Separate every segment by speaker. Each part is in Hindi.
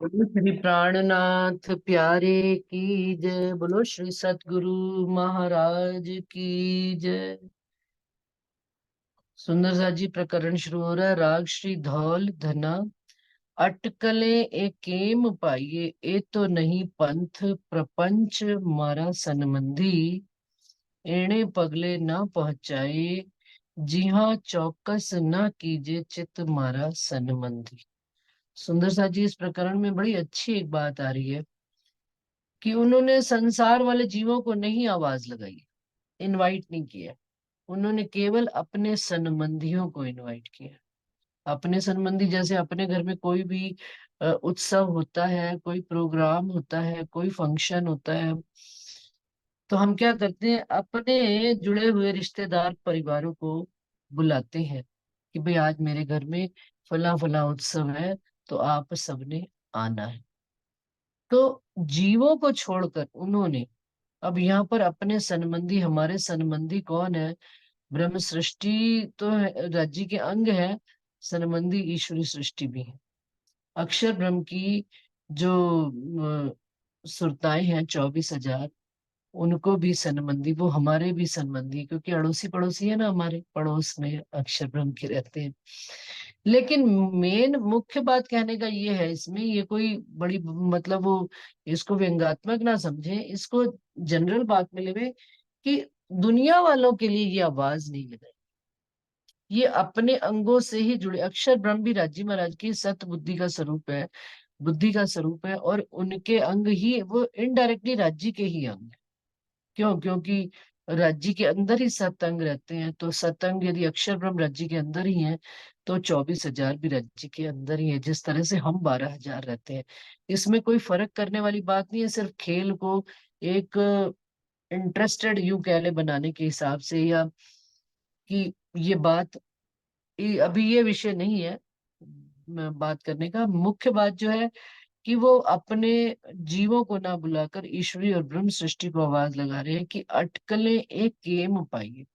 Speaker 1: बोलो श्री प्राणनाथ प्यारे की जय। बोलो श्री सतगुरु महाराज की जय। सुंदर सा जी प्रकरण शुरू हो रहा है। राग श्री धौल धना अटकले एकेम पाइए, ए तो नहीं पंथ प्रपंच मारा सनमंदी, एणे पगले ना पहुंचाए, जी हाँ चौकस ना कीजे चित मारा सनमंदी। सुंदर सा जी इस प्रकरण में बड़ी अच्छी एक बात आ रही है कि उन्होंने संसार वाले जीवों को नहीं आवाज लगाई, इनवाइट नहीं किया। उन्होंने केवल अपने संबंधियों को इनवाइट किया। अपने संबंधी जैसे अपने घर में कोई भी उत्सव होता है, कोई प्रोग्राम होता है, कोई फंक्शन होता है, तो हम क्या करते हैं, अपने जुड़े हुए रिश्तेदार परिवारों को बुलाते हैं कि भाई आज मेरे घर में फला फला उत्सव है, तो आप सबने आना है। तो जीवों को छोड़कर उन्होंने अब यहाँ पर अपने संबंधी, हमारे संबंधी कौन है? ब्रह्म सृष्टि तो राज्य के अंग है, संबंधी ईश्वरी सृष्टि भी है। अक्षर ब्रह्म की जो सुरताएं हैं 24,000, उनको भी संबंधी, वो हमारे भी संबंधी, क्योंकि अड़ोसी पड़ोसी है ना, हमारे पड़ोस में अक्षर ब्रह्म के रहते हैं। लेकिन मेन मुख्य बात कहने का ये है, इसमें ये कोई बड़ी मतलब वो इसको व्यंग्यात्मक ना समझे, इसको जनरल बात में लेवे कि दुनिया वालों के लिए ये आवाज नहीं लगाई। ये अपने अंगों से ही जुड़े। अक्षर ब्रह्म भी राजी महाराज की सत बुद्धि का स्वरूप है, बुद्धि का स्वरूप है, और उनके अंग ही वो इनडायरेक्टली राज्य के ही अंग है। क्यों? क्योंकि राज्य के अंदर ही सतअंग रहते हैं, तो सतअंग यदि अक्षर ब्रह्म राज्य के अंदर ही है, तो 24,000 भी राज्य के अंदर ही है, जिस तरह से हम 12,000 रहते हैं। इसमें कोई फर्क करने वाली बात नहीं है, सिर्फ खेल को एक इंटरेस्टेड यूं कह ले बनाने के हिसाब से, या कि ये बात अभी ये विषय नहीं है बात करने का। मुख्य बात जो है कि वो अपने जीवों को ना बुलाकर ईश्वरी और ब्रह्म सृष्टि को आवाज लगा रहे हैं कि अटकलें एक गेम पाइए।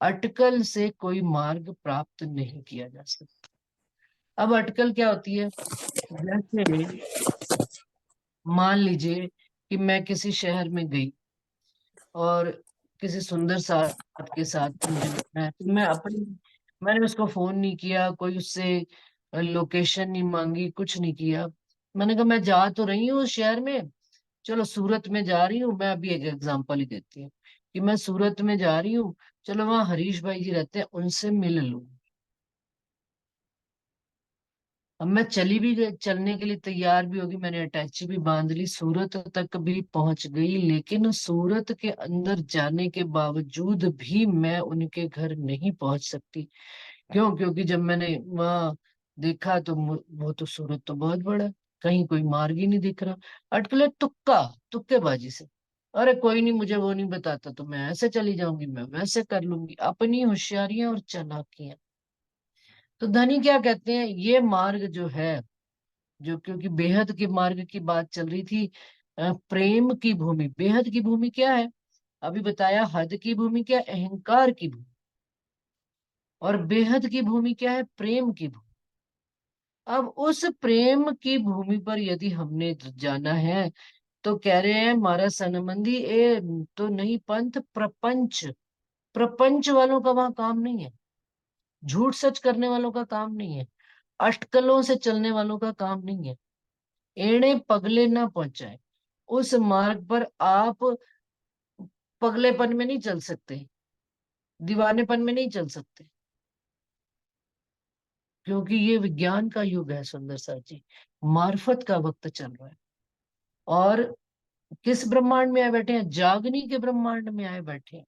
Speaker 1: अटकल से कोई मार्ग प्राप्त नहीं किया जा सकता। अब अटकल क्या होती है? जैसे मान लीजिए कि मैं किसी शहर में गई और किसी सुंदर साथ के साथ मुझे मिलना है, तो मैंने उसको फोन नहीं किया, कोई उससे लोकेशन नहीं मांगी, कुछ नहीं किया। मैंने कहा मैं जा तो रही हूँ उस शहर में, चलो सूरत में जा रही हूँ, मैं अभी एक एग्जांपल ही देती हूँ कि मैं सूरत में जा रही हूँ, चलो वहां हरीश भाई जी रहते हैं, उनसे मिल लूं। अब मैं चली भी गई, चलने के लिए तैयार भी होगी, मैंने अटैची भी बांध ली, सूरत तक भी पहुंच गई, लेकिन सूरत के अंदर जाने के बावजूद भी मैं उनके घर नहीं पहुंच सकती। क्यों? क्योंकि जब मैंने वहां देखा तो वो तो सूरत तो बहुत बड़ा है, कहीं कोई मार्ग ही नहीं दिख रहा। अटकले तुक्का, तुक्केबाजी से, अरे कोई नहीं, मुझे वो नहीं बताता तो मैं ऐसे चली जाऊंगी, मैं वैसे कर लूंगी, अपनी होशियारियां और चालाकियां। तो धनी क्या कहते हैं, ये मार्ग जो है, जो क्योंकि बेहद के मार्ग की बात चल रही थी, प्रेम की भूमि, बेहद की भूमि क्या है? अभी बताया, हद की भूमि क्या है? अहंकार की भूमि। और बेहद की भूमि क्या है? प्रेम की भूमि। अब उस प्रेम की भूमि पर यदि हमने जाना है, तो कह रहे हैं हमारा सनमंदी ए तो नहीं पंथ प्रपंच। प्रपंच वालों का वहां काम नहीं है, झूठ सच करने वालों का काम नहीं है, अटकलों से चलने वालों का काम नहीं है। एड़े पगले ना पहुंचाए। उस मार्ग पर आप पगलेपन में नहीं चल सकते, दीवानेपन में नहीं चल सकते, क्योंकि ये विज्ञान का युग है सुंदर सा जी, मार्फत का वक्त चल रहा है। और किस ब्रह्मांड में आए बैठे हैं? जागनी के ब्रह्मांड में आए बैठे हैं।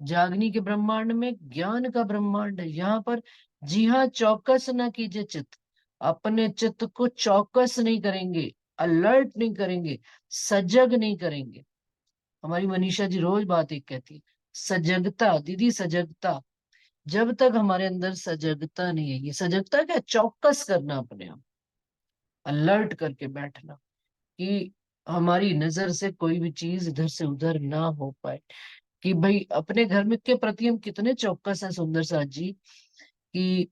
Speaker 1: जागनी के ब्रह्मांड में ज्ञान का ब्रह्मांड है यहाँ पर। जी हाँ, चौकस ना कीजिए चित्त। अपने चित्त को चौकस नहीं करेंगे, अलर्ट नहीं करेंगे, सजग नहीं करेंगे। हमारी मनीषा जी रोज बात एक कहती है, सजगता दीदी, सजगता। जब तक हमारे अंदर सजगता नहीं है, ये सजगता क्या? चौकस करना, अपने आप अलर्ट करके बैठना कि हमारी नजर से कोई भी चीज इधर से उधर ना हो पाए। कि भाई अपने घर में के प्रति हम कितने चौकस हैं सुंदर साथ जी, कि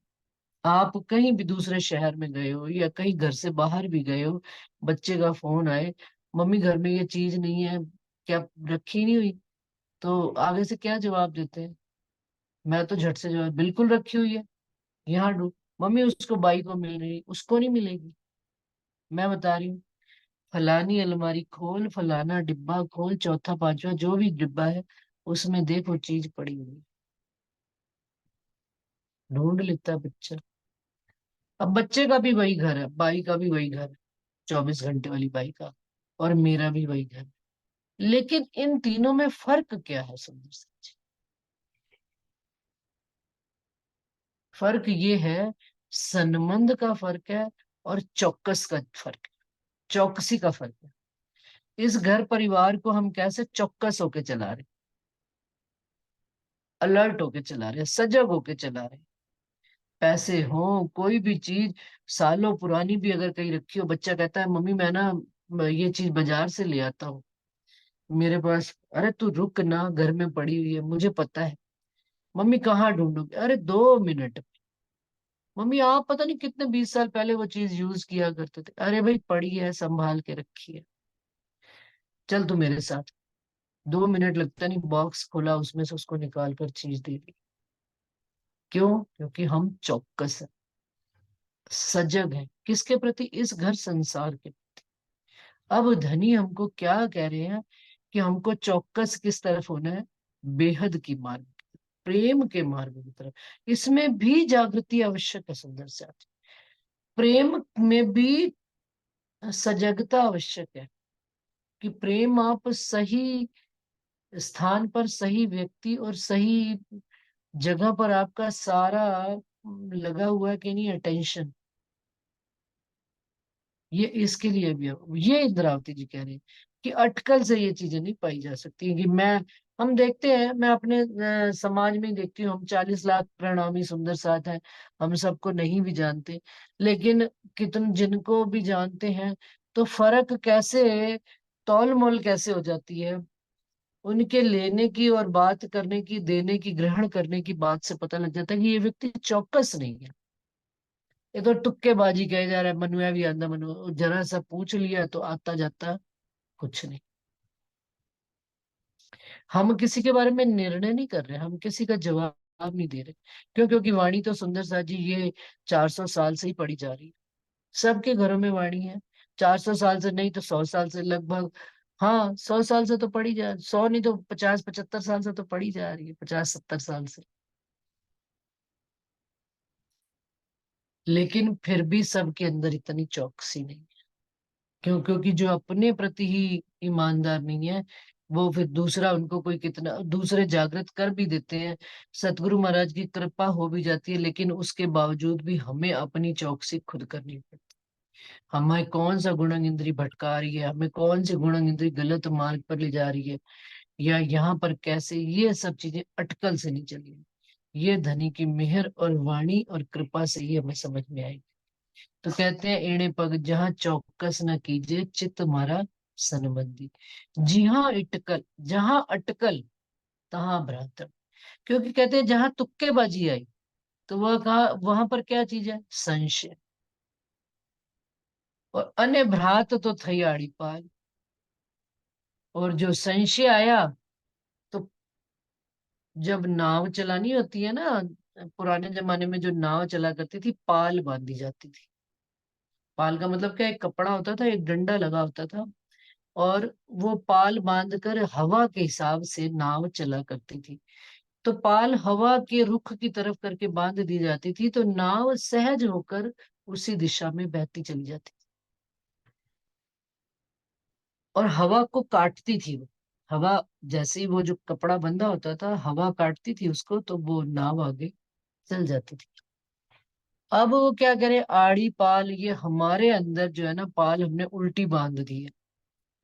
Speaker 1: आप कहीं भी दूसरे शहर में गए हो या कहीं घर से बाहर भी गए हो, बच्चे का फोन आए, मम्मी घर में ये चीज नहीं है, क्या रखी नहीं हुई? तो आगे से क्या जवाब देते हैं? मैं तो झट से जवाब, बिल्कुल रखी हुई है, यहाँ ढूंढ। मम्मी उसको बाई को मिल रही, उसको नहीं मिलेगी। मैं बता रही हूँ, फलानी अलमारी खोल, फलाना डिब्बा खोल, चौथा पांचवा जो भी डिब्बा है उसमें देखो चीज पड़ी हुई है। ढूंढ लेता है बच्चा। अब बच्चे का भी वही घर है, बाई का भी वही घर है, 24 घंटे वाली बाई का, और मेरा भी वही घर है। लेकिन इन तीनों में फर्क क्या है सुंदर सा? फर्क ये है, संबंध का फर्क है और चौकस का फर्क है, चौकसी का फर्क है। इस घर परिवार को हम कैसे चौकस होके चला रहे, अलर्ट होके चला रहे, सजग होके चला रहे। पैसे हो, कोई भी चीज सालों पुरानी भी अगर कहीं रखी हो, बच्चा कहता है मम्मी मैं ना ये चीज बाजार से ले आता हूँ मेरे पास। अरे तू रुक ना, घर में पड़ी हुई है, मुझे पता है। मम्मी कहाँ ढूंढूंगी? अरे 2 मिनट। मम्मी आप पता नहीं कितने 20 साल पहले वो चीज यूज किया करते थे। अरे भाई पड़ी है, संभाल के रखी है, चल तू मेरे साथ। 2 मिनट लगता नहीं, बॉक्स खोला, उसमें से उसको निकाल कर चीज दे दी। क्यों? क्योंकि हम चौकस है, सजग है, किसके प्रति? इस घर संसार के। अब धनी हमको क्या कह रहे हैं कि हमको चौकस किस तरफ होना है? बेहद की मार्ग, प्रेम के मार्ग की तरफ। इसमें भी जागृति आवश्यक है सुंदर से। प्रेम में भी सजगता आवश्यक है, कि प्रेम आप सही स्थान पर, सही व्यक्ति और सही जगह पर आपका सारा लगा हुआ है कि नहीं, अटेंशन। ये इसके लिए भी है। ये इंद्रावती जी कह रहे हैं कि अटकल से ये चीजें नहीं पाई जा सकती कि मैं, हम देखते हैं, मैं अपने समाज में ही देखती हूँ, हम 40 लाख प्रणामी सुंदर साथ हैं, हम सबको नहीं भी जानते, लेकिन कितन जिनको भी जानते हैं तो फर्क कैसे, तौल मोल कैसे हो जाती है उनके लेने की और बात करने की, देने की, ग्रहण करने की बात से पता लग जाता है कि ये व्यक्ति चौकस नहीं है। ये तो तुक्केबाजी कहे जा रहा है, मनुआ भी आंधा मनुआ, जरा सा पूछ लिया तो आता जाता कुछ नहीं। हम किसी के बारे में निर्णय नहीं कर रहे, हम किसी का जवाब नहीं दे रहे। क्यों? क्योंकि वाणी तो सुंदर सा जी ये 400 साल से ही पढ़ी जा रही है, सबके घरों में वाणी है। 400 साल से नहीं तो 100 साल से लगभग। हाँ, 100 साल से तो पढ़ी जा, 100 नहीं तो 50 75 साल से तो पढ़ी जा रही है, 50 70 साल से। लेकिन फिर भी सबके अंदर इतनी चौकसी नहीं। क्यों? क्योंकि जो अपने प्रति ही ईमानदार नहीं है, वो फिर दूसरा उनको कोई कितना, दूसरे जागृत कर भी देते हैं, सतगुरु महाराज की कृपा हो भी जाती है, लेकिन उसके बावजूद भी हमें अपनी चौकसी खुद करनी पड़ती है। हमें कौन सा गुणन इंद्री भटका रही है, हमें कौन सी गुणन इंद्री गलत मार्ग पर ले जा रही है, या यहाँ पर कैसे, ये सब चीजें अटकल से नहीं चली। ये धनी की मेहर और वाणी और कृपा से ही हमें समझ में आएगी। तो कहते हैं एड़े पग जहाँ चौकस न कीजिए चित्त मारा सनबंदी। जी हाँ, इटकल, जहाँ अटकल तहाँ भ्रातक। क्योंकि कहते हैं जहाँ तुक्केबाजी आई, तो वह कहा, वहां पर क्या चीज है? संशय। और अन्य भ्रात तो थई आड़ी पाल। और जो संशय आया, तो जब नाव चलानी होती है ना, पुराने जमाने में जो नाव चला करती थी, पाल बांधी जाती थी। पाल का मतलब क्या? एक कपड़ा होता था, एक डंडा लगा होता था, और वो पाल बांधकर हवा के हिसाब से नाव चला करती थी। तो पाल हवा के रुख की तरफ करके बांध दी जाती थी, तो नाव सहज होकर उसी दिशा में बहती चली जाती थी। और हवा को काटती थी वो, हवा, जैसे ही वो जो कपड़ा बंधा होता था, हवा काटती थी उसको, तो वो नाव आगे चल जाती थी। अब वो क्या करे, आड़ी पाल, ये हमारे अंदर जो है ना, पाल हमने उल्टी बांध दी है।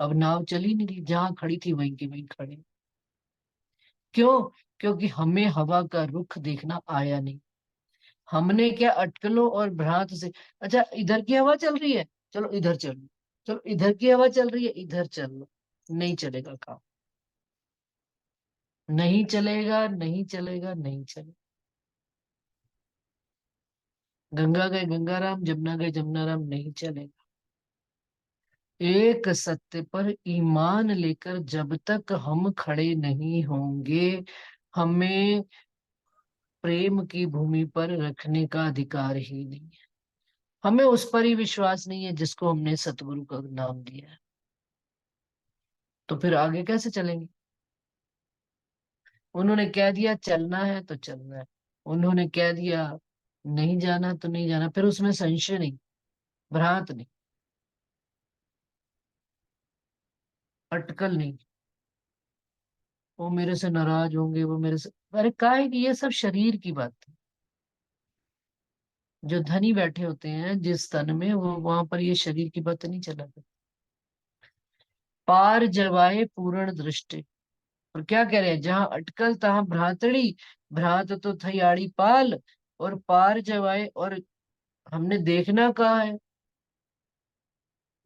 Speaker 1: अब नाव चली नहीं रही, जहां खड़ी थी वहीं की वहीं खड़े। क्यों? क्योंकि हमें हवा का रुख देखना आया नहीं। हमने क्या अटकलों और भ्रांत से, अच्छा इधर की हवा चल रही है, चलो इधर चलो, चलो इधर की हवा चल रही है, इधर चल लो। नहीं चलेगा काम, नहीं चलेगा, नहीं चलेगा, नहीं चलेगा। गंगा गए गंगा राम, जमुना गए जमुना राम, नहीं चलेगा। एक सत्य पर ईमान लेकर जब तक हम खड़े नहीं होंगे, हमें प्रेम की भूमि पर रखने का अधिकार ही नहीं है। हमें उस पर ही विश्वास नहीं है जिसको हमने सतगुरु का नाम दिया है। तो फिर आगे कैसे चलेंगे? उन्होंने कह दिया चलना है तो चलना है, उन्होंने कह दिया नहीं जाना तो नहीं जाना, फिर उसमें संशय नहीं, भ्रांत नहीं, अटकल नहीं, वो मेरे से नाराज होंगे, वो मेरे से, अरे काहे की, ये सब शरीर की बात है। जो धनी बैठे होते हैं जिस तन में, वो वहां पर ये शरीर की बात नहीं चला करती। पार जवाए पूर्ण दृष्टि। और क्या कह रहे हैं, जहां अटकल तहां भ्रातड़ी, भ्रात तो थैयाड़ी पाल, और पार जवाए, और हमने देखना कहा है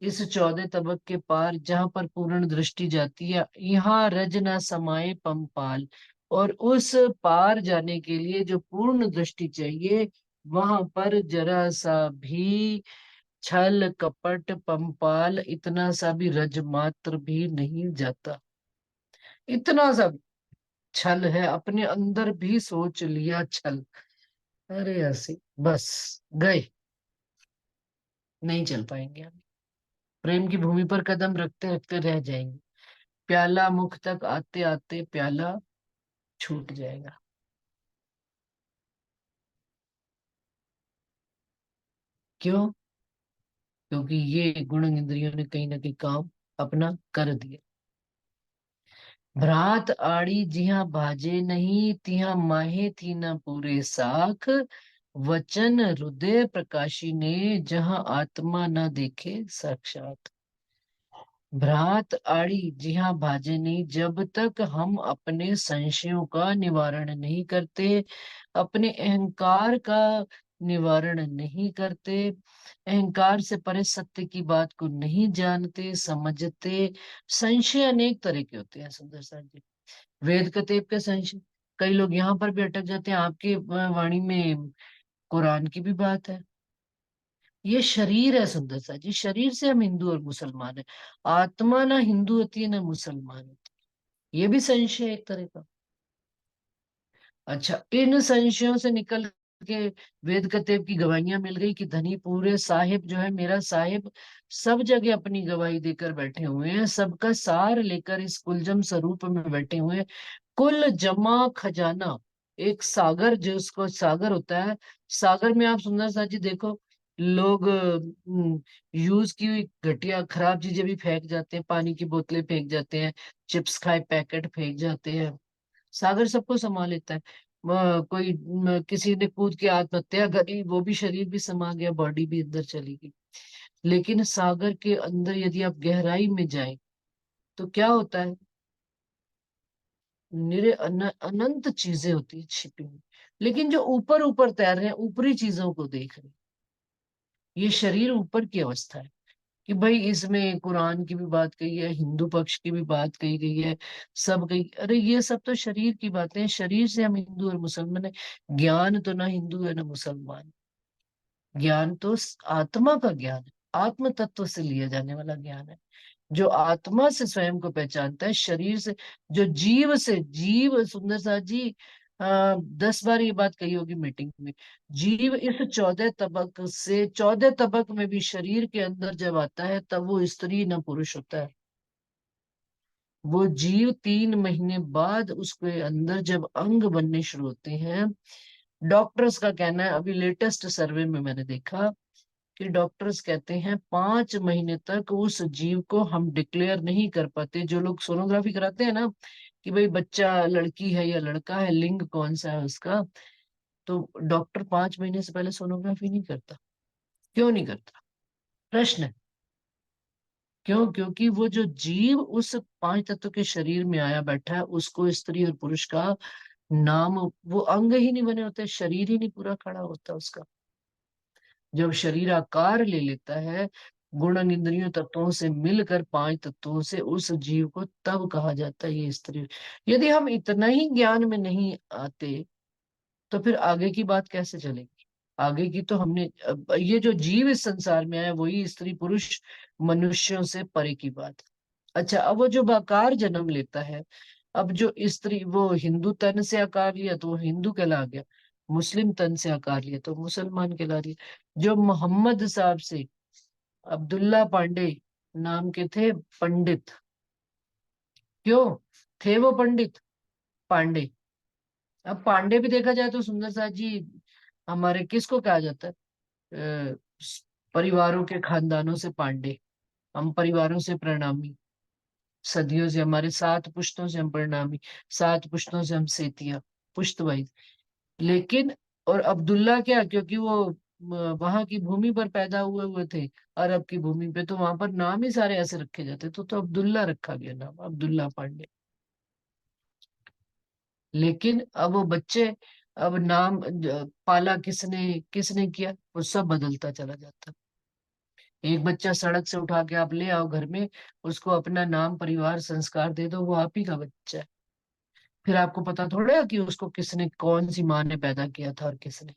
Speaker 1: इस 14 तबक के पार, जहां पर पूर्ण दृष्टि जाती है, यहाँ रज न समाये पंपाल। और उस पार जाने के लिए जो पूर्ण दृष्टि चाहिए, वहां पर जरा सा भी छल कपट पंपाल, इतना सा भी रज मात्र भी नहीं जाता। इतना सा भी छल है, अपने अंदर भी सोच लिया छल, अरे ऐसे बस गए, नहीं चल पाएंगे हम। प्रेम की भूमि पर कदम रखते रखते रह जाएंगे, प्याला मुख तक आते आते प्याला छूट जाएगा। क्यों? क्योंकि ये गुण इंद्रियों ने कहीं ना कहीं काम अपना कर दिया। भ्रात आड़ी जिहाँ भाजे नहीं, तिहाँ माहे थी न पूरे साख। वचन हृदय प्रकाशी ने, जहाँ आत्मा न देखे साक्षात। भ्रात आड़ी जिहाँ भाजे नहीं, जब तक हम अपने संशयों का निवारण नहीं करते, अपने अहंकार का निवारण नहीं करते, अहंकार से परे सत्य की बात को नहीं जानते समझते। संशय अनेक तरह के होते हैं सुंदर सा जी। वेद कतेब के संशय, कई लोग यहाँ पर भी अटक जाते हैं, आपकी वाणी में कुरान की भी बात है। ये शरीर है सुंदर सा जी, शरीर से हम हिंदू और मुसलमान है, आत्मा ना हिंदू होती है ना मुसलमान होती है। ये भी संशय है एक तरह का। अच्छा, इन संशयों से निकल के वेद कतेब की गवाहियां मिल गई कि धनी पूरे साहिब जो है मेरा साहिब, सब जगह अपनी गवाही देकर बैठे हुए हैं, सबका सार लेकर इस कुलजम स्वरूप में बैठे हुए हैं। कुल जमा खजाना, एक सागर, जो उसको सागर होता है, सागर में आप सुंदर सा जी देखो, लोग यूज की हुई घटिया खराब चीजें भी फेंक जाते हैं, पानी की बोतलें फेंक जाते हैं, चिप्स खाए पैकेट फेंक जाते हैं। सागर सबको समा लेता है। कोई किसी ने कूद के आत्महत्या करी, वो भी शरीर भी समा गया, बॉडी भी अंदर चली गई। लेकिन सागर के अंदर यदि आप गहराई में जाएं तो क्या होता है, अनंत चीजें होती है छिपी हुई। लेकिन जो ऊपर ऊपर तैर रहे हैं, ऊपरी चीजों को देख रहे हैं, ये शरीर ऊपर की अवस्था है। कि भाई इसमें कुरान की भी बात कही है, हिंदू पक्ष की भी बात कही गई है, सब कही, अरे ये सब तो शरीर की बातें हैं, शरीर से हम हिंदू और मुसलमान है। ज्ञान तो ना हिंदू है ना मुसलमान, ज्ञान तो आत्मा का ज्ञान है, आत्म तत्व से लिया जाने वाला ज्ञान है। जो आत्मा से स्वयं को पहचानता है, शरीर से, जो जीव से, जीव सुंदर सा जी 10 बार ये बात कही होगी मीटिंग में, जीव इस 14 तबक से, 14 तबक में भी शरीर के अंदर जब आता है तब वो स्त्री न पुरुष होता है। वो जीव 3 महीने बाद उसके अंदर जब अंग बनने शुरू होते हैं, डॉक्टर्स का कहना है, अभी लेटेस्ट सर्वे में मैंने देखा कि डॉक्टर्स कहते हैं 5 महीने तक उस जीव को हम डिक्लेयर नहीं कर पाते। जो लोग सोनोग्राफी कराते हैं ना, कि भाई बच्चा लड़की है या लड़का है, लिंग कौन सा है उसका, तो डॉक्टर 5 महीने से पहले सोनोग्राफी नहीं करता। क्यों नहीं करता? प्रश्न है। क्यों? क्योंकि वो जो जीव उस 5 तत्व के शरीर में आया बैठा है, उसको स्त्री और पुरुष का नाम, वो अंग ही नहीं बने होते, शरीर ही नहीं पूरा खड़ा होता उसका। जब शरीर आकार ले लेता है, गुण इंद्रियों तत्वों से मिलकर 5 तत्वों से, उस जीव को तब कहा जाता है ये स्त्री। यदि हम इतना ही ज्ञान में नहीं आते तो फिर आगे की बात कैसे चलेगी? आगे की तो हमने ये जो जीव इस संसार में आया वही स्त्री पुरुष मनुष्यों से परे की बात। अच्छा, अब वो जो बाकार जन्म लेता है, अब जो स्त्री वो हिंदू तन से आकार लिया तो वो हिंदू कहला गया, मुस्लिम तन से आकार लिया तो मुसलमान कहला दिया। जो मोहम्मद साहब से अब्दुल्ला पांडे नाम के थे पंडित, क्यों थे वो पंडित? पांडे। अब पांडे भी देखा जाए तो सुंदर साथ जी हमारे किसको कहा जाता है? परिवारों के खानदानों से पांडे, हम परिवारों से प्रणामी, सदियों से हमारे 7 पुश्तों से हम परिणामी, 7 पुश्तों से हम सेतिया, पुश्त वाइज। लेकिन और अब्दुल्ला क्या, क्योंकि वो वहां की भूमि पर पैदा हुए हुए थे, अरब की भूमि पे, तो वहां पर नाम ही सारे ऐसे रखे जाते, तो अब्दुल्ला रखा गया नाम, अब्दुल्ला पांडे। लेकिन अब वो बच्चे, अब नाम पाला किसने किसने किया, वो सब बदलता चला जाता। एक बच्चा सड़क से उठा के आप ले आओ घर में, उसको अपना नाम परिवार संस्कार दे दो, वो आप ही का बच्चा है। फिर आपको पता थोड़ा है कि उसको किसने, कौन सी माँ ने पैदा किया था और किसने।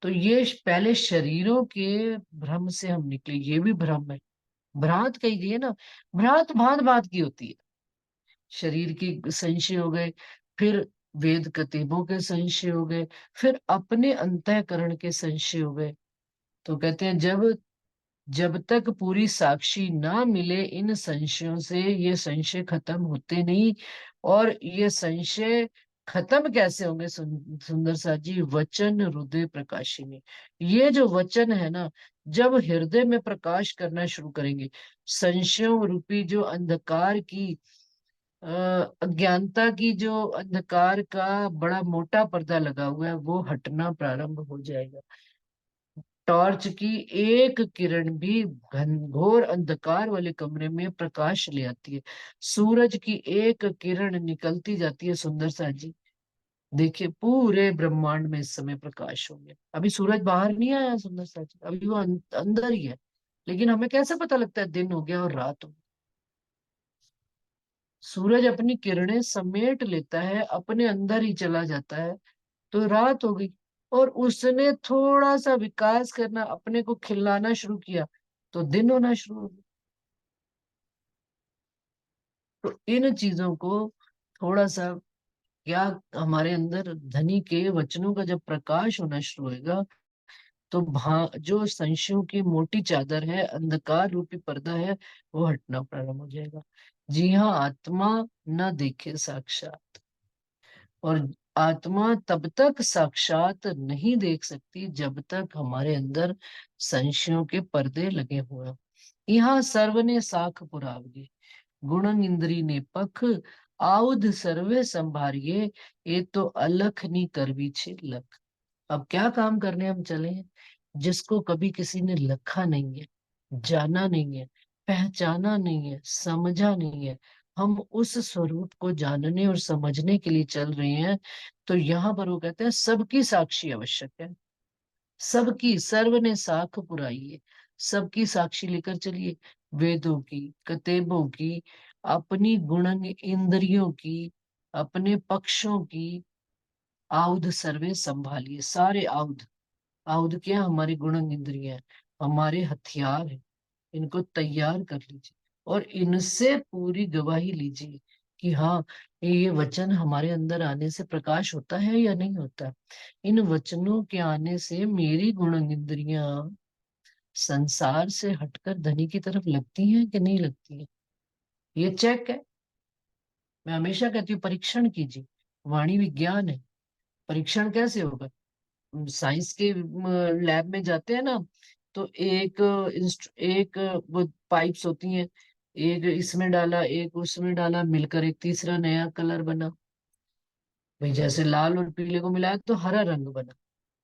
Speaker 1: तो ये पहले शरीरों के भ्रम से हम निकले, ये भी भ्रम है। भ्रांत कही गई है ना, भ्रांत भांत भांत की होती है। शरीर की संशय हो गए, फिर वेद कतीबों के संशय हो गए, फिर अपने अंतःकरण के संशय हो गए। तो कहते हैं जब जब तक पूरी साक्षी ना मिले इन संशयों से, ये संशय खत्म होते नहीं। और ये संशय खत्म कैसे होंगे सुंदर सा जी? वचन हृदय प्रकाशिनी, ये जो वचन है ना, जब हृदय में प्रकाश करना शुरू करेंगे, संशयों रूपी जो अंधकार की अ, अज्ञानता की जो अंधकार का बड़ा मोटा पर्दा लगा हुआ है, वो हटना प्रारंभ हो जाएगा। टॉर्च की एक किरण भी घनघोर अंधकार वाले कमरे में प्रकाश ले आती है। सूरज की एक किरण निकलती जाती है सुंदर सा जी, देखिए पूरे ब्रह्मांड में इस समय प्रकाश होंगे। अभी सूरज बाहर नहीं आया सुंदर सा जी, अभी वो अंदर ही है। लेकिन हमें कैसे पता लगता है दिन हो गया और रात हो गई? सूरज अपनी किरणें समेट लेता है, अपने अंदर ही चला जाता है, तो रात हो गई। और उसने थोड़ा सा विकास करना, अपने को खिलाना शुरू किया, तो दिन होना शुरू हो गया। तो इन चीजों को थोड़ा सा, क्या, हमारे अंदर धनी के वचनों का जब प्रकाश होना शुरू होगा, तो जो संशयों की मोटी चादर है, अंधकार रूपी पर्दा है, वो हटना प्रारंभ हो जाएगा। जी हाँ, आत्मा न देखे साक्षात, और आत्मा तब तक साक्षात नहीं देख सकती जब तक हमारे अंदर संशयों के पर्दे लगे हुए हैं। यहाँ सर्व ने साख पुरावगे, गुण इंद्री ने पख, आउध सर्वे संभारिये, ये तो अलख नी करवी छे लख। अब क्या काम करने हम चले हैं, जिसको कभी किसी ने लखा नहीं है, जाना नहीं है, पहचाना नहीं है, समझा नहीं है, हम उस स्वरूप को जानने और समझने के लिए चल रहे हैं। तो यहाँ पर वो कहते हैं सबकी साक्षी आवश्यक है। सबकी, सर्व ने साख पुराई है, सबकी साक्षी लेकर चलिए, वेदों की, कतेबों की, अपनी गुणन इंद्रियों की, अपने पक्षों की, आउध सर्वे संभालिए, सारे आउध। आउध क्या? हमारी गुणन इंद्रियां हैं, हमारे हथियार हैं, इनको तैयार कर लीजिए और इनसे पूरी गवाही लीजिए कि हाँ, ये वचन हमारे अंदर आने से प्रकाश होता है या नहीं होता। इन वचनों के आने से मेरी गुणन इंद्रियां संसार से हटकर धनी की तरफ लगती हैं कि नहीं लगती है, ये चेक है। मैं हमेशा कहती हूँ परीक्षण कीजिए, वाणी विज्ञान है। परीक्षण कैसे होगा? साइंस के लैब में जाते हैं ना, तो एक वो पाइप्स होती हैं, एक इसमें डाला, एक उसमें डाला, मिलकर एक तीसरा नया कलर बना। भाई जैसे लाल और पीले को मिलाया तो हरा रंग बना,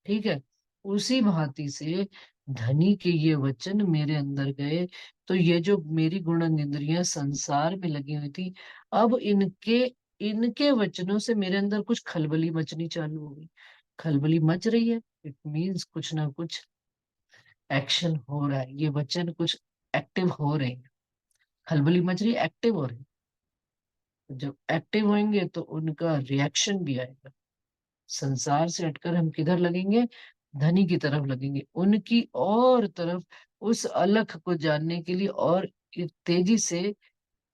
Speaker 1: ठीक है। उसी भांति से धनी के ये वचन मेरे अंदर गए, तो ये जो मेरी गुणन इंद्रियां संसार में लगी हुई थी, अब इनके इनके वचनों से मेरे अंदर कुछ खलबली मचनी चालू हो गई। खलबली मच रही है, इट मीन्स कुछ ना कुछ एक्शन हो रहा है, ये वचन कुछ एक्टिव हो रहे हैं। खलबली मच रही है, एक्टिव हो रहे हैं। तो जब एक्टिव होंगे तो उनका रिएक्शन भी आएगा। संसार से हटकर हम किधर लगेंगे? धनी की तरफ लगेंगे, उनकी और तरफ, उस अलख को जानने के लिए, और तेजी से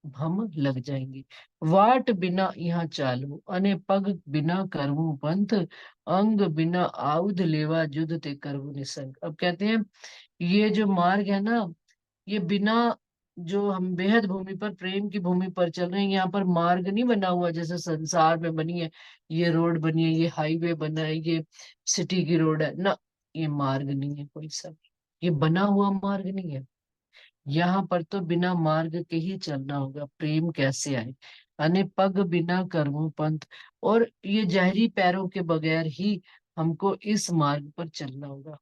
Speaker 1: हम लग जाएंगे। वाट बिना यहाँ चालू, अने पग बिना करऊं पंथ, अंग बिना आउध लेवा जुध ते करऊं निसंग। अब कहते हैं ये जो मार्ग है ना, ये बिना, जो हम बेहद भूमि पर, प्रेम की भूमि पर चल रहे हैं, यहाँ पर मार्ग नहीं बना हुआ जैसे संसार में बनी है। ये रोड बनी है, ये हाईवे बना है, ये सिटी की रोड है ना, ये मार्ग नहीं है कोई सा, ये बना हुआ मार्ग नहीं है। यहाँ पर तो बिना मार्ग के ही चलना होगा, प्रेम कैसे आए। अने पग बिना करऊं पंथ, और ये जहरी पैरों के बगैर ही हमको इस मार्ग पर चलना होगा।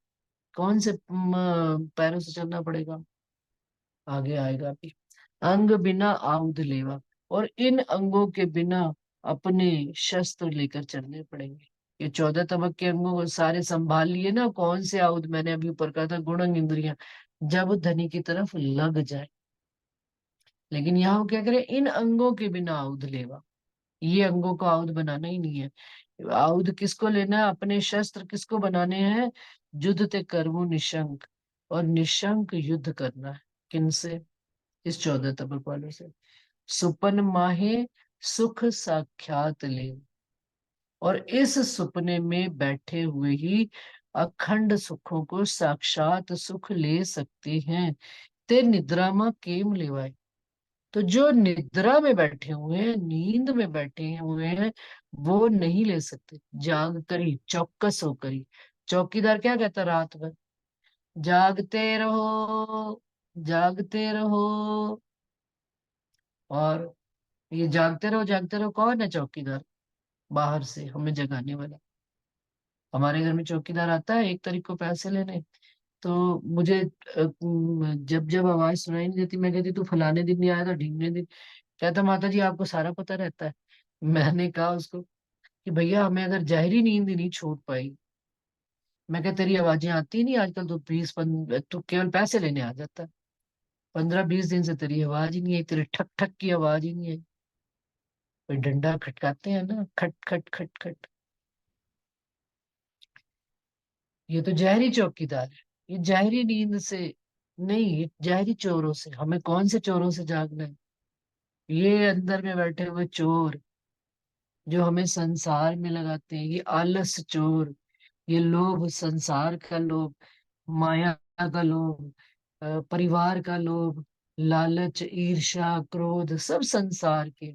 Speaker 1: कौन से पैरों से चलना पड़ेगा, आगे आएगा अभी। अंग बिना आयुध लेवा, और इन अंगों के बिना अपने शस्त्र लेकर चलने पड़ेंगे। ये 14 तबक के अंगों को सारे संभाल लिए ना, कौन से आयुध, मैंने अभी ऊपर कहा था गुणंग इंद्रियां, जब धनी की तरफ लग जाए। लेकिन यहाँ वो क्या करे, इन अंगों के बिना आयुध लेवा, ये अंगों को आयुध बनाना ही नहीं है। आयुध किसको लेना है, अपने शस्त्र किसको बनाने हैं, युद्ध ते करवो निशंक, और निशंक युद्ध करना है। किनसे, इस 14 तबक वालों से। सुपन माहे सुख साक्षात ले, और इस सपने में बैठे हुए ही अखंड सुखों को, साक्षात सुख ले सकते हैं। ते निद्रा मा केम लेवाए, तो जो निद्रा में बैठे हुए हैं, नींद में बैठे हुए हैं, वो नहीं ले सकते। जाग करी चौकस हो करी, चौकीदार क्या कहता, रात भर जागते रहो, जागते रहो। और ये जागते रहो कौन है, चौकीदार, बाहर से हमें जगाने वाला। हमारे घर में चौकीदार आता है 1 तारीख को पैसे लेने, तो मुझे जब जब आवाज सुनाई नहीं देती, मैं कहती तू फलाने दिन नहीं आया था, ढींगने दिन। कहता माता जी आपको सारा पता रहता है। मैंने कहा उसको कि भैया हमें अगर जहरी नींद ही नहीं छूट पाई, मैं कहा तेरी आवाजें आती नहीं आजकल, तो 20 तू केवल पैसे लेने आ जाता है, 15-20 दिन से तेरी आवाज ही नहीं आई, तेरे ठक ठक की आवाज ही नहीं आई। कोई डंडा खटकाते हैं ना, खट खट खट खट। ये तो जहरी चौकीदार है, ये जहरी नींद से नहीं, ये जहरी चोरों से। हमें कौन से चोरों से जागना है, ये अंदर में बैठे हुए चोर, जो हमें संसार में लगाते हैं, ये आलस चोर, ये लोभ, संसार का लोभ, माया का लोभ, परिवार का लोभ, लालच, ईर्ष्या, क्रोध, सब संसार के।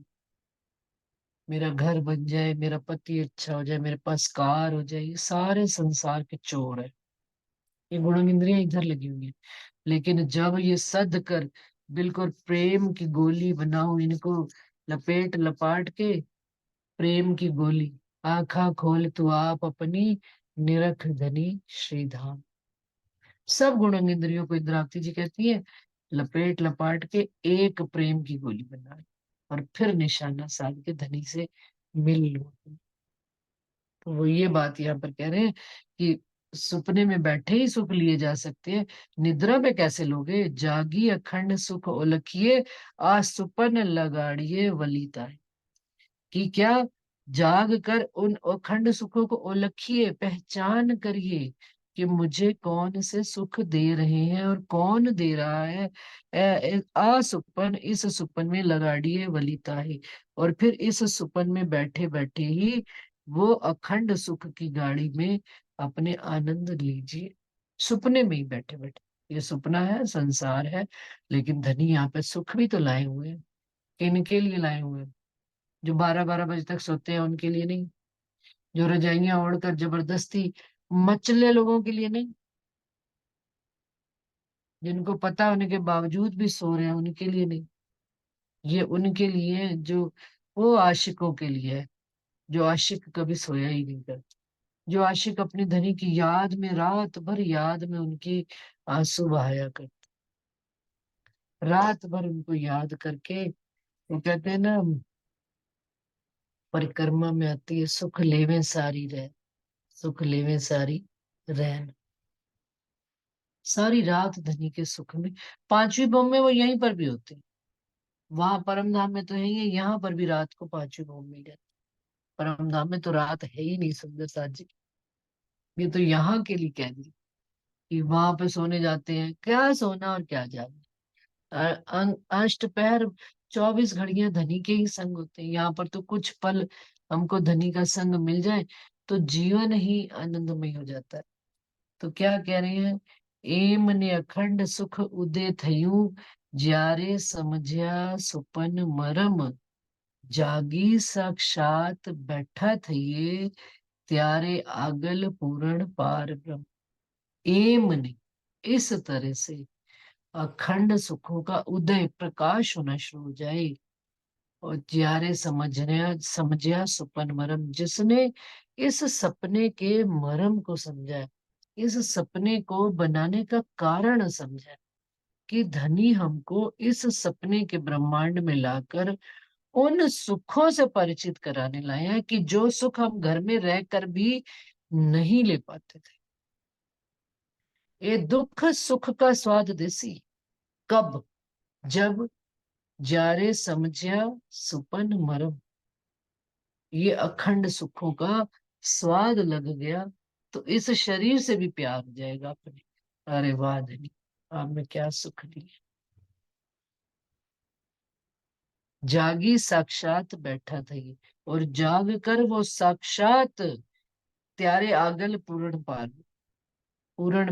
Speaker 1: मेरा घर बन जाए, मेरा पति अच्छा हो जाए, मेरे पास कार हो जाए, ये सारे संसार के चोर है। ये गुण इंद्रियां इधर लगी हुई है। लेकिन जब ये सद कर बिल्कुल प्रेम की गोली बनाओ इनको, लपेट लपाट के, प्रेम की गोली, आंखा खोल तू आप अपनी, निरख धनी श्रीधाम। सब गुण इंद्रियों को इंद्रावती जी कहती है, लपेट लपाट के एक प्रेम की गोली बना, और फिर निशाना साध के धनी से मिल लो। तो वो ये बात यहाँ पर कह रहे हैं कि सपने में बैठे ही सुख लिए जा सकते हैं, निद्रा में कैसे लोगे। जागी अखंड सुख ओलखिए, आ सुपन लगाड़िए वलीता, कि क्या, जाग कर उन अखंड सुखों को ओलखिए, पहचान करिए कि मुझे कौन से सुख दे रहे हैं और कौन दे रहा है। आ सुपन, इस सुपन में लगाड़िए वलिता है, और फिर इस सुपन में बैठे बैठे ही वो अखंड सुख की गाड़ी में अपने आनंद लीजिए। सुपने में ही बैठे बैठे, ये सुपना है, संसार है, लेकिन धनी यहाँ पे सुख भी तो लाए हुए हैं। किनके लिए लाए हुए हैं, जो 12-12 बजे तक सोते हैं उनके लिए नहीं, जो रजाइयां ओढ़कर जबरदस्ती मचले लोगों के लिए नहीं, जिनको पता होने के बावजूद भी सो रहे हैं उनके लिए नहीं। ये उनके लिए है जो, वो आशिकों के लिए है, जो आशिक कभी सोया ही नहीं करता, जो आशिक अपनी धनी की याद में, रात भर याद में उनकी आंसू बहाया कर, रात भर उनको याद करके। वो कहते हैं ना, परिक्रमा में आती है, सुख लेवे सारी रह, सुख लेवे सारी रहन। सारी रात धनी के सुख में, 5वीं भूमि में वो यहीं पर भी होते हैं, वहां परम धाम में तो है ही है, यहाँ पर भी रात को 5वीं भूमि में ही रहते। परम धाम में तो रात है ही नहीं, सुंदर साथ जी। ये तो यहाँ के लिए कह दी कि वहां पे सोने जाते हैं, क्या सोना और क्या जाना। अष्टपहर 24 घड़ियां धनी के ही संग होते हैं। यहाँ पर तो कुछ पल हमको धनी का संग मिल जाए तो जीवन ही आनंदमय हो जाता है। तो क्या कह रहे हैं, एम ने अखंड सुख उदय थयूं, ज्यारे समझ्या सुपन मरम, जागी साक्षात बैठा थइए, त्यारे आगल पूर्ण पार ब्रह्म। एम ने इस तरह से अखंड सुखों का उदय प्रकाश होना शुरू हो जाए, और ज्यारे समझने समझया सुपन मरम, जिसने इस सपने के मरम को समझा है, इस सपने को बनाने का कारण समझा, कि धनी हमको इस सपने के ब्रह्मांड में लाकर उन सुखों से परिचित कराने लाए हैं कि जो सुख हम घर में रहकर भी नहीं ले पाते थे। ये दुख सुख का स्वाद देसी, कब, जब जारे समझया सुपन मरम, ये अखंड सुखों का स्वाद लग गया तो इस शरीर से भी प्यार हो जाएगा अपने। अरे वाह धनी, आपने क्या सुख दिया। जागी साक्षात बैठा था ये, और जाग कर वो साक्षात त्यारे आगल पूर्ण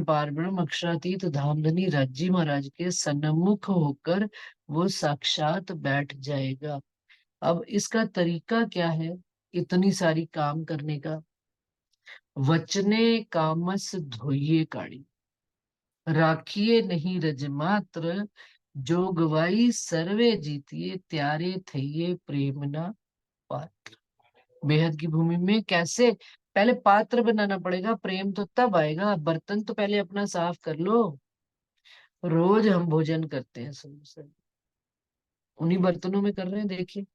Speaker 1: पार ब्रह्म अक्षरातीत धामधनी राज्जी महाराज के सन्मुख होकर वो साक्षात बैठ जाएगा। अब इसका तरीका क्या है इतनी सारी काम करने का। वचने कामस धोइये काढ़ी, राखिए नहीं रजमात्र, जोगवाई सर्वे जीतिए, त्यारे थइये प्रेमना पात्र। बेहद की भूमि में कैसे, पहले पात्र बनाना पड़ेगा, प्रेम तो तब आएगा। बर्तन तो पहले अपना साफ कर लो। रोज हम भोजन करते हैं सुबह से, उन्हीं बर्तनों में कर रहे हैं देखिए।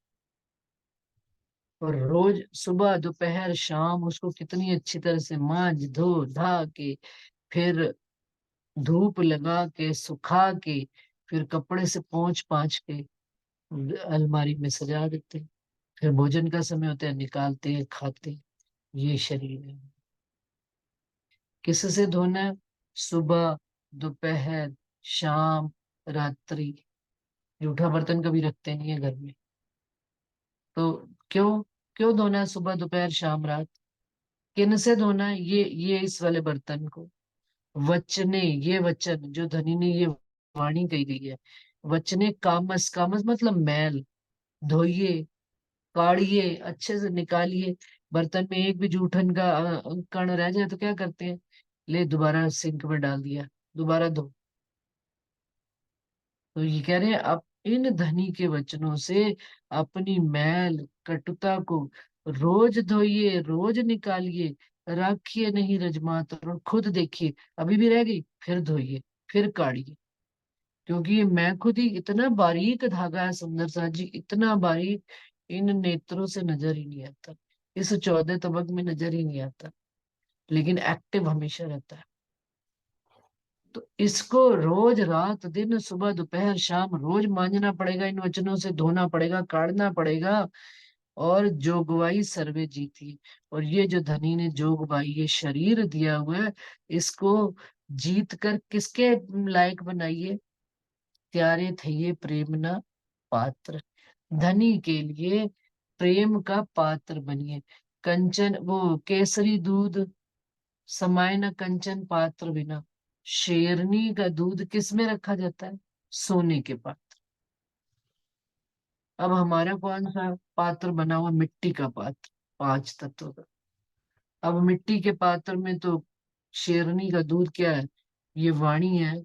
Speaker 1: और रोज सुबह दोपहर शाम उसको कितनी अच्छी तरह से मांज धो धा के, फिर धूप लगा के सुखा के, फिर कपड़े से पोंछ पाछ के अलमारी में सजा देते हैं। फिर भोजन का समय होता है, निकालते हैं, खाते हैं। ये शरीर है। किससे धोना है? सुबह, दोपहर, शाम, रात्रि। जूठा बर्तन कभी रखते नहीं है घर में। तो क्यों, क्यों धोना है सुबह दोपहर शाम रात? किन से धोना है? ये इस वाले बर्तन को। वचने, ये वचन जो धनी ने ये वाणी कही गई है, वचने कामस, कामस मतलब मैल, धोइए, काढ़िए, अच्छे से निकालिए। बर्तन में एक भी जूठन का कण रह जाए तो क्या करते हैं? ले दोबारा सिंक में डाल दिया, दोबारा धो। तो ये कह रहे हैं आप इन धनी के वचनों से अपनी मैल कटुता को रोज धोइए, रोज निकालिए, राखिए नहीं रजमात्र, और खुद देखिए अभी भी रह गई, फिर धोइए, फिर काढ़िए। क्योंकि ये मैं खुद ही इतना बारीक धागा है सुंदर सा जी, इतना बारीक, इन नेत्रों से नजर ही नहीं आता, इस 14 तबक में नजर ही नहीं आता, लेकिन एक्टिव हमेशा रहता है। तो इसको रोज रात दिन सुबह दोपहर शाम रोज मांजना पड़ेगा, इन वचनों से धोना पड़ेगा, काढ़ना पड़ेगा। और जोगवाई सर्वे जीती, और ये जो धनी ने जोगवाई ये शरीर दिया हुआ है, इसको जीत कर किसके लायक बनाइए? त्यारे थे ये प्रेमना पात्र, धनी के लिए प्रेम का पात्र बनिए। कंचन वो केसरी दूध समाये न कंचन पात्र बिना, शेरनी का दूध किस में रखा जाता है? सोने के पात्र। अब हमारा कौन सा पात्र बना हुआ? मिट्टी का पात्र, 5 तत्व का। अब मिट्टी के पात्र में तो शेरनी का दूध क्या है? ये वाणी है।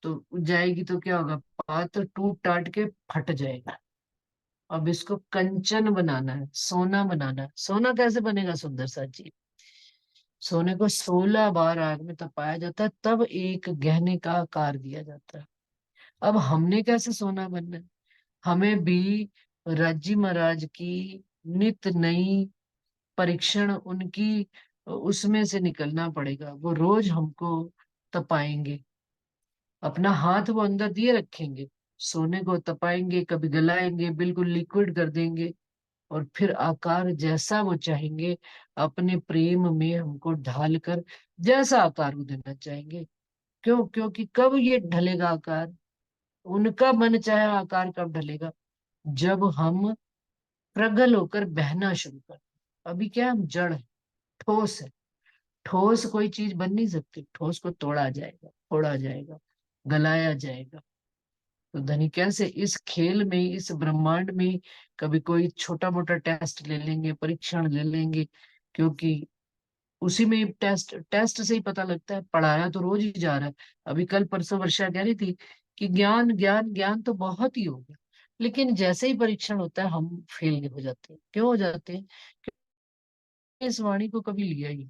Speaker 1: तो जाएगी तो क्या होगा? पात्र टूट टाट के फट जाएगा। अब इसको कंचन बनाना है, सोना बनाना है। सोना कैसे बनेगा सुंदर सा जी? सोने को 16 बार आग में तपाया जाता है, तब एक गहने का आकार दिया जाता है। अब हमने कैसे सोना बनना है? हमें भी राज्जी महाराज की नित नई परीक्षण उनकी उसमें से निकलना पड़ेगा। वो रोज हमको तपाएंगे, अपना हाथ वो अंदर दिए रखेंगे, सोने को तपाएंगे, कभी गलाएंगे, बिल्कुल लिक्विड कर देंगे, और फिर आकार जैसा वो चाहेंगे अपने प्रेम में हमको ढालकर जैसा आकार वो देना चाहेंगे। क्यों? क्योंकि कब ये ढलेगा आकार? उनका मन चाहे आकार कब ढलेगा? जब हम प्रगल होकर बहना शुरू कर। अभी क्या है, हम जड़ है, ठोस है। ठोस कोई चीज बन नहीं सकती, ठोस को तोड़ा जाएगा, फोड़ा जाएगा, गलाया जाएगा। तो धनी कैसे इस खेल में, इस ब्रह्मांड में कभी कोई छोटा मोटा टेस्ट ले लेंगे, परीक्षण ले लेंगे, क्योंकि उसी में टेस्ट टेस्ट से ही पता लगता है। पढ़ाया तो रोज ही जा रहा है। अभी कल परसों वर्षा कह रही थी कि ज्ञान ज्ञान ज्ञान तो बहुत ही हो गया, लेकिन जैसे ही परीक्षण होता है हम फेल हो जाते हैं। क्यों हो जाते हैं? क्योंकि इस वाणी को कभी लिया ही नहीं।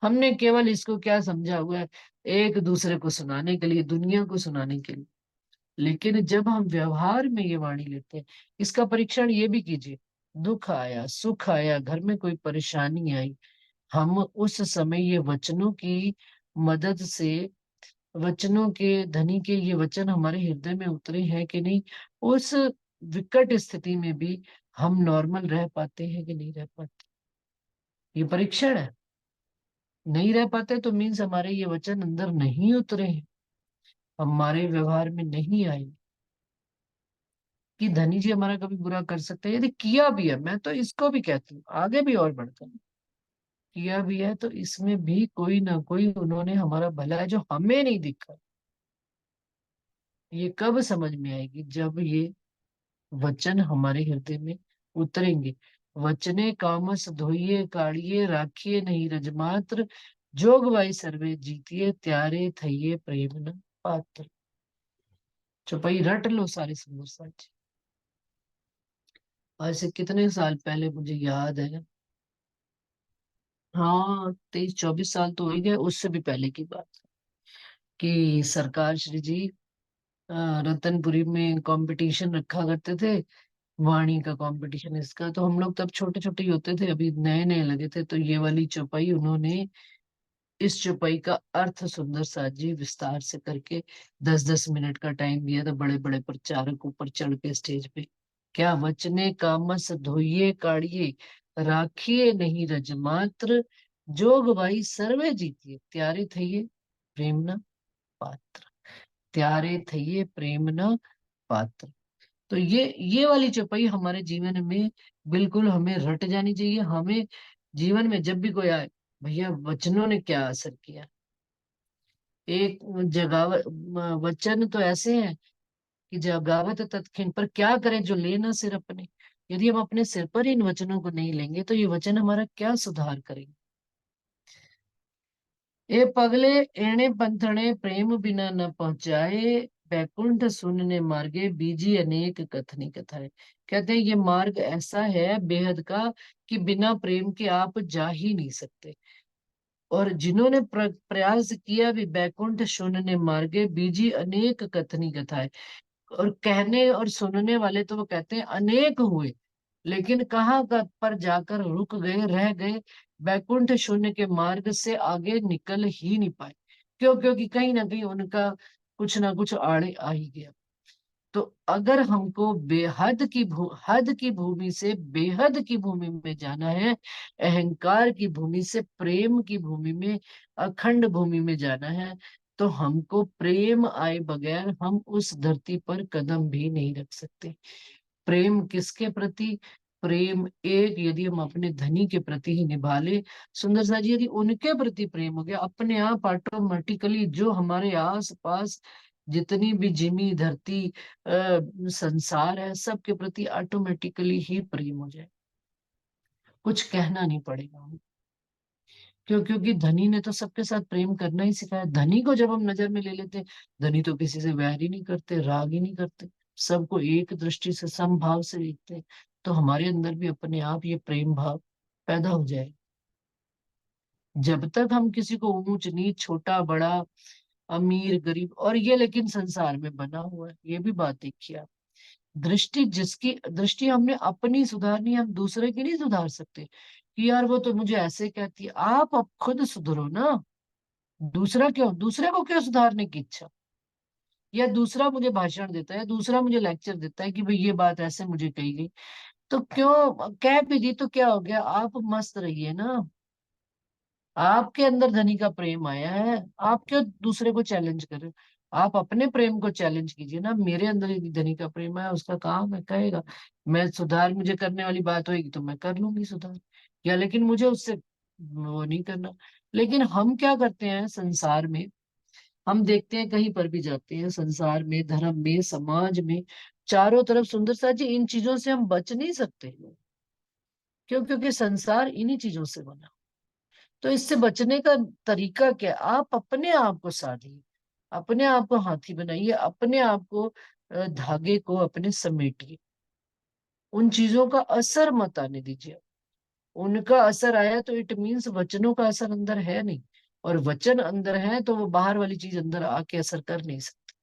Speaker 1: हमने केवल इसको क्या समझा हुआ है, एक दूसरे को सुनाने के लिए, दुनिया को सुनाने के लिए। लेकिन जब हम व्यवहार में ये वाणी लेते हैं, इसका परीक्षण ये भी कीजिए, दुख आया, सुख आया, घर में कोई परेशानी आई, हम उस समय ये वचनों की मदद से, वचनों के, धनी के ये वचन हमारे हृदय में उतरे हैं कि नहीं, उस विकट स्थिति में भी हम नॉर्मल रह पाते हैं कि नहीं रह पाते? ये परीक्षण है। नहीं रह पाते तो मीन्स हमारे ये वचन अंदर नहीं उतरे हैं, हमारे व्यवहार में नहीं आए। कि धनी जी हमारा कभी बुरा कर सकते हैं? यदि किया भी है, मैं तो इसको भी कहती हूँ, आगे भी और बढ़ता हूँ, किया भी है तो इसमें भी कोई ना कोई उन्होंने हमारा भला है जो हमें नहीं दिखा। ये कब समझ में आएगी? जब ये वचन हमारे हृदय में उतरेंगे। वचने कामस धोइए काढ़िए, राखिए नहीं रजमात्र, जोग वाई सर्वे जीतिए, त्यारे थइये प्रेम न पात्र। चौपाई रट लो सारे सुंदर साज। आज से कितने साल पहले मुझे याद है, हाँ 23-24 साल तो हो ही गए, उससे भी पहले की बात, कि सरकार श्री जी रतनपुरी में कंपटीशन रखा करते थे, वाणी का कंपटीशन इसका। तो हम लोग तब छोटे छोटे ही होते थे, अभी नए नए लगे थे। तो ये वाली चौपाई उन्होंने, इस चौपाई का अर्थ सुंदर साथ जी विस्तार से करके 10-10 मिनट का टाइम दिया था, बड़े बड़े प्रचारक ऊपर चढ़ के स्टेज पे। क्या वचने कामस धोइए काढ़िए, राखिए नहीं रजमात्र, जोग भाई सर्वे जीतिए, त्यारे थइये प्रेम न पात्र। त्यारे थइये प्रेम न पात्र। तो ये वाली चौपाई हमारे जीवन में बिल्कुल हमें रट जानी चाहिए। हमें जीवन में जब भी कोई आए, भैया वचनों ने क्या असर किया। एक जगावत, वचन तो ऐसे हैं कि जगावत तत्क्षण, पर क्या करें जो लेना सिर अपने। यदि हम अपने सिर पर इन वचनों को नहीं लेंगे तो ये वचन हमारा क्या सुधार करेंगे? ए पगले एणे पंथणे प्रेम बिना न पहुंचाए, बैकुंठ सुनने मार्गे बीजी अनेक कथनी कथाएं। कहते हैं ये मार्ग ऐसा है बेहद का कि बिना प्रेम के आप जा ही नहीं सकते। और जिन्होंने प्रयास किया भी, बैकुंठ सुनने मार्गे बीजी अनेक कथनी कथाएं। और कहने और सुनने वाले तो वो कहते हैं अनेक हुए, लेकिन कहाँ का पर जाकर रुक गए, रह गए, बैकुंठ शून्य के मार्ग से आगे निकल ही नहीं पाए। क्यों? क्योंकि कहीं ना कहीं उनका कुछ ना कुछ आड़े आ ही गया। तो अगर हमको हद की भूमि से बेहद की भूमि में जाना है, अहंकार की भूमि से प्रेम की भूमि में, अखंड भूमि में जाना है, तो हमको प्रेम आए बगैर हम उस धरती पर कदम भी नहीं रख सकते। प्रेम किसके प्रति? प्रेम एक, यदि हम अपने धनी के प्रति ही निभा ले सुंदर सा जी, यदि उनके प्रति प्रेम हो गया, अपने आप ऑटोमेटिकली जो हमारे आस पास जितनी भी जिमी धरती संसार है, सबके प्रति ऑटोमेटिकली ही प्रेम हो जाए। कुछ कहना नहीं पड़ेगा हमें। क्यों? क्योंकि धनी ने तो सबके साथ प्रेम करना ही सिखाया। धनी को जब हम नजर में ले लेते हैं, धनी तो किसी से वैर ही नहीं करते, राग ही नहीं करते, सबको एक दृष्टि से समभाव से देखते हैं। तो हमारे अंदर भी अपने आप ये प्रेम भाव पैदा हो जाए। जब तक हम किसी को ऊंच नीच, छोटा बड़ा, अमीर गरीब, और ये लेकिन संसार में बना हुआ है, ये भी बात देखिए आप। दृष्टि हमने अपनी सुधारनी, हम दूसरे की नहीं सुधार सकते। कि यार वो तो मुझे ऐसे कहती है, आप अब खुद सुधरो ना। दूसरे को क्यों सुधारने की इच्छा? या दूसरा मुझे भाषण देता है, दूसरा मुझे लेक्चर देता है कि भाई ये बात ऐसे मुझे कही गई, तो क्यों कह भी दी तो क्या हो गया, आप मस्त रहिए ना। आपके अंदर धनी का प्रेम आया है, आप क्यों दूसरे को चैलेंज कर रहे हो? आप अपने प्रेम को चैलेंज कीजिए ना। मेरे अंदर यदि धनी का प्रेम आया, उसका काम है, कहेगा। मैं सुधार मुझे करने वाली बात होगी तो मैं कर लूंगी सुधार, या लेकिन मुझे उससे वो नहीं करना। लेकिन हम क्या करते हैं संसार में, हम देखते हैं कहीं पर भी जाते हैं संसार में, धर्म में, समाज में, चारों तरफ सुंदर सा जी, इन चीजों से हम बच नहीं सकते। क्यों? क्योंकि संसार इन्हीं चीजों से बना। तो इससे बचने का तरीका क्या है? आप अपने आप को साधिए, अपने आप को हाथी बनाइए, अपने आप को धागे को अपने समेटिए। उन चीजों का असर मत आने दीजिए। उनका असर आया तो इट मीन्स वचनों का असर अंदर है नहीं, और वचन अंदर है तो वो बाहर वाली चीज अंदर आके असर कर नहीं सकती।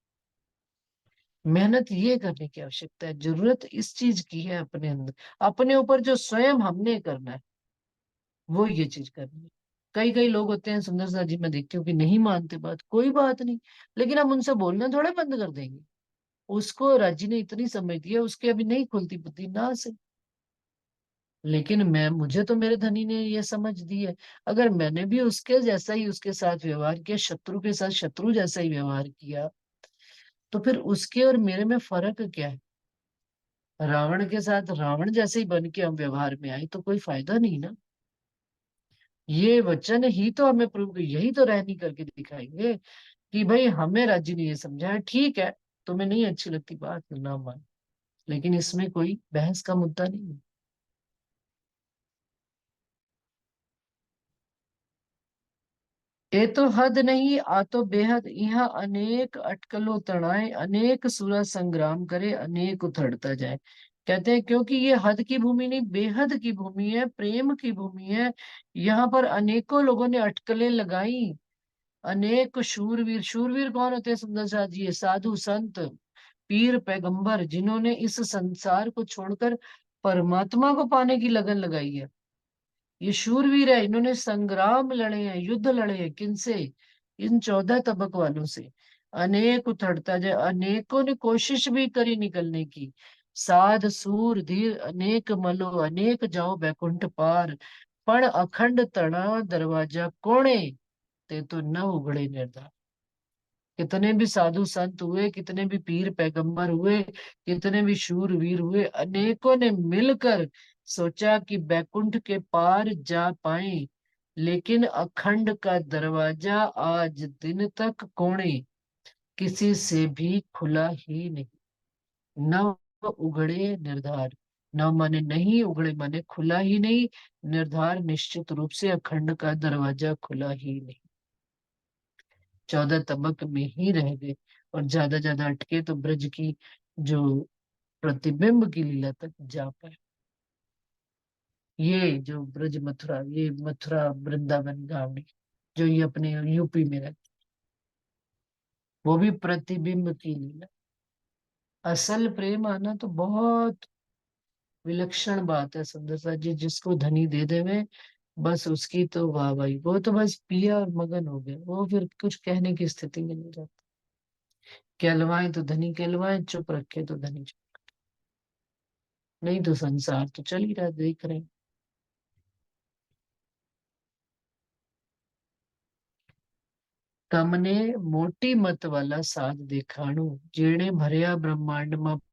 Speaker 1: मेहनत ये करने की आवश्यकता है, जरूरत इस चीज की है अपने अंदर, अपने ऊपर जो स्वयं हमने करना है, वो ये चीज करनी है। कई कई लोग होते हैं सुंदर सा जी, मैं देखती हूँ कि नहीं मानते बात, कोई बात नहीं, लेकिन हम उनसे बोलना थोड़े बंद कर देंगे। उसको राजी ने इतनी समझ दी है, उसके अभी नहीं खुलती बुद्धि ना से। लेकिन मैं मुझे तो मेरे धनी ने ये समझ दी है। अगर मैंने भी उसके जैसा ही उसके साथ व्यवहार किया, शत्रु के साथ शत्रु जैसा ही व्यवहार किया, तो फिर उसके और मेरे में फर्क क्या है? रावण के साथ रावण जैसे ही बन के हम व्यवहार में आए तो कोई फायदा नहीं ना। ये वचन ही तो हमें प्रूव, यही तो रहनी करके दिखाएंगे कि भाई हमें राज्य ने ये समझाया, ठीक है, तुम्हें नहीं अच्छी लगती बात, ना मान, लेकिन इसमें कोई बहस का मुद्दा नहीं है। ये तो हद नहीं, आ तो बेहद, यहाँ अनेक अटकलों तणाए, अनेक सुरा संग्राम करे, अनेक उथड़ता जाए। कहते हैं क्योंकि ये हद की भूमि नहीं, बेहद की भूमि है, प्रेम की भूमि है। यहाँ पर अनेकों लोगों ने अटकलें लगाई, अनेक शूरवीर, शूरवीर कौन होते हैं सुंदर साथ जी? ये साधु संत, पीर पैगंबर, जिन्होंने इस संसार को छोड़कर परमात्मा को पाने की लगन लगाई है। ये शूरवीर है, इन्होंने संग्राम लड़े हैं, युद्ध लड़े हैं, किनसे? इन 14 तबक वालों से। अनेक उथड़ता जाए, अनेकों ने कोशिश भी करी निकलने की। साध सूर धीर अनेक मलो, अनेक जाओ बैकुंठ पार, पण अखंड तना दरवाजा कोणे, ते तो न उघड़े निर्धार। कितने भी साधु संत हुए, कितने भी पीर पैगंबर हुए, कितने भी शूरवीर हुए, अनेकों ने मिलकर सोचा कि बैकुंठ के पार जा पाए, लेकिन अखंड का दरवाजा आज दिन तक कोणे किसी से भी खुला ही नहीं। न उघड़े निर्धार, न माने नहीं उघड़े, माने खुला ही नहीं, निर्धार निश्चित रूप से अखंड का दरवाजा खुला ही नहीं। 14 तबक में ही रह गए, और ज्यादा ज्यादा अटके तो ब्रज की जो प्रतिबिंब की लीला तक जा पाए। ये जो ब्रज मथुरा, ये मथुरा वृंदावन गावड़ी, जो ये अपने यूपी में रहते, वो भी प्रतिबिंब की लीला। असल प्रेम आना तो बहुत विलक्षण बात है सुंदर सा जी, जिसको धनी दे देवे बस उसकी तो वाह भाई, वो तो बस पिया और मगन हो गया, वो फिर कुछ कहने की स्थिति में नहीं रहता। कहलवाएं तो धनी कहलवाएं, चुप रखे तो धनी चुप, नहीं तो संसार तो चल ही रहा है, देख रहे हैं। तमने मोटी मत वाला साध देखाणु, जेणे भरया ब्रह्मांड में